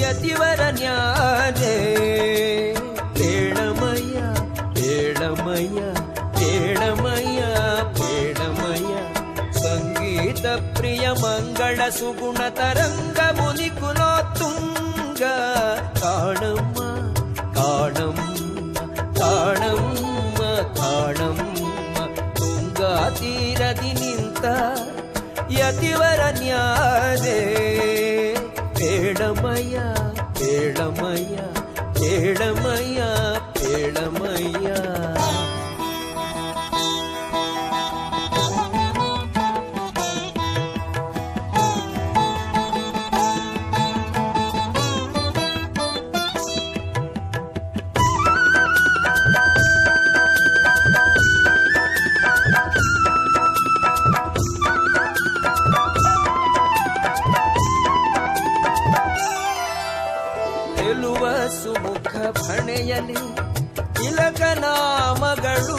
ಯತಿವರ ನ್ಯಾದೆ ಪೇಳಮಯ ಪೇಳಮಯ ಪೇಳಮಯ ಪೇಳಮಯ ಸಂಗೀತ ಪ್ರಿಯ ಮಂಗಳ ಸುಗುಣ ತರಂಗ ಮುನಿ ಕುಲೋತ್ತುಂಗ ಕಾಣಮ್ಮ ಕಾಣಮ್ಮ ಕಾಣಮ್ಮ ಕಾಣಮ್ಮ ತುಂಗಾ ತೀರದಿ ನಿಂತ ಯತಿವರ ನ್ಯಾದೆ ಪೇಳಮಯ ಪೇಳಮಯ ಪೇಳಮಯ ಪೇಳಮಯ ಸುಮುಖ ಭಣೆಯಲಿ ತಿಲಕ ನಾಮಗಳು